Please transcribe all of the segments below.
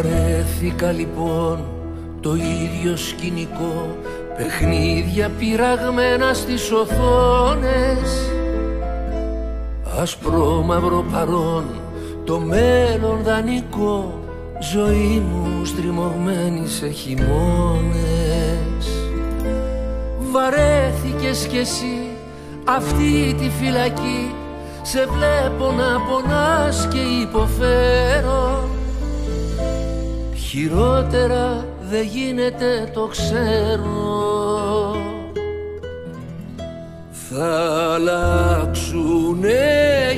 Βαρέθηκα λοιπόν το ίδιο σκηνικό, παιχνίδια πειραγμένα στις οθόνες, άσπρο μαύρο παρόν, το μέλλον δανεικό, ζωή μου στριμωγμένη σε χειμώνες. Βαρέθηκες κι εσύ αυτή τη φυλακή, σε βλέπω να πονάς και υποφέρω. Χειρότερα δεν γίνεται, το ξέρω. Θα αλλάξουνε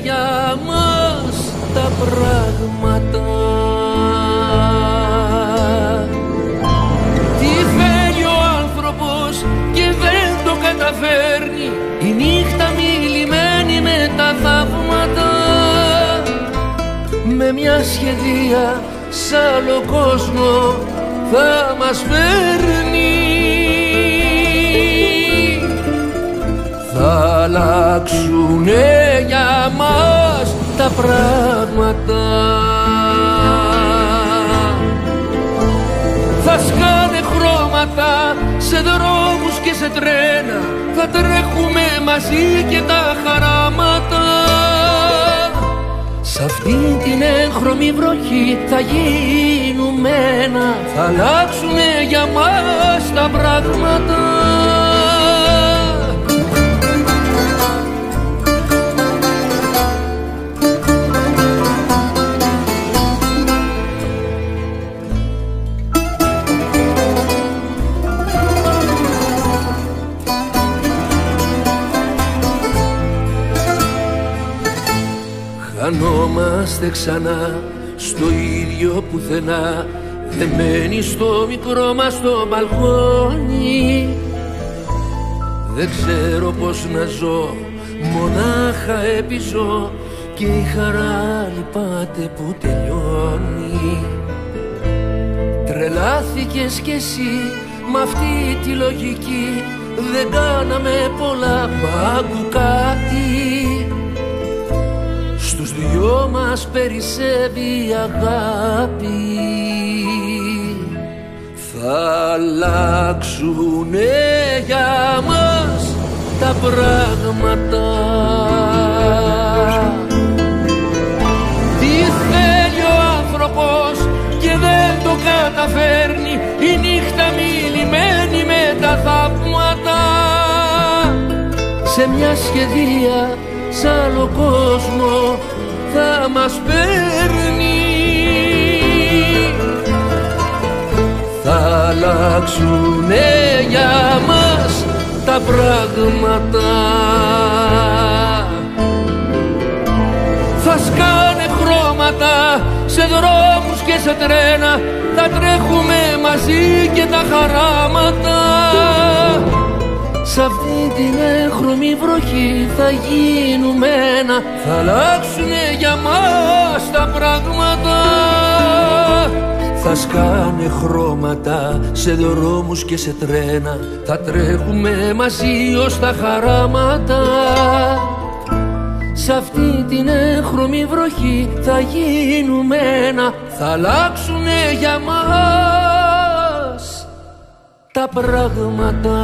για μας τα πράγματα. Τι θέλει ο άνθρωπος και δεν το καταφέρνει, η νύχτα μιλημένη με τα θαύματα, με μια σχεδία σ' άλλο κόσμο θα μας φέρνει. Θα αλλάξουνε για μας τα πράγματα. Θα σκάνε χρώματα σε δρόμους και σε τρένα, θα τρέχουμε μαζί και τα χαράματα. Σ' αυτή την έγχρωμη βροχή θα γίνουμε ένα, θα αλλάξουνε για μας τα πράγματα. Χανόμαστε ξανά στο ίδιο πουθενά, δεμένοι στο μικρό μας το μπαλκόνι. Δεν ξέρω πως να ζω, μονάχα επιζώ και η χαρά λυπάται που τελειώνει. Τρελάθηκες κι εσύ μ' αυτή τη λογική, δεν κάναμε πολλά, μ' κάτι. Στους δυο μας περισσεύει η αγάπη. Θα αλλάξουνε για μας τα πράγματα. Τι θέλει ο άνθρωπος και δεν το καταφέρνει, η νύχτα μιλημένη με τα θαύματα, σε μια σχεδία σ' άλλο κόσμο θα μας παίρνει. Θα αλλάξουνε για μας τα πράγματα. Θα σκάνε χρώματα σε δρόμους και σε τρένα, θα τρέχουμε μαζί και τα χαράματα. Σ' αυτή την έγχρωμη βροχή θα γίνουμε ένα, θα αλλάξουνε για μας τα πράγματα. Θα σκάνε χρώματα σε δρόμους και σε τρένα, θα τρέχουμε μαζί ως τα χαράματα. Σ' αυτή την έγχρωμη βροχή θα γίνουμε ένα, θα αλλάξουνε για μας τα πράγματα.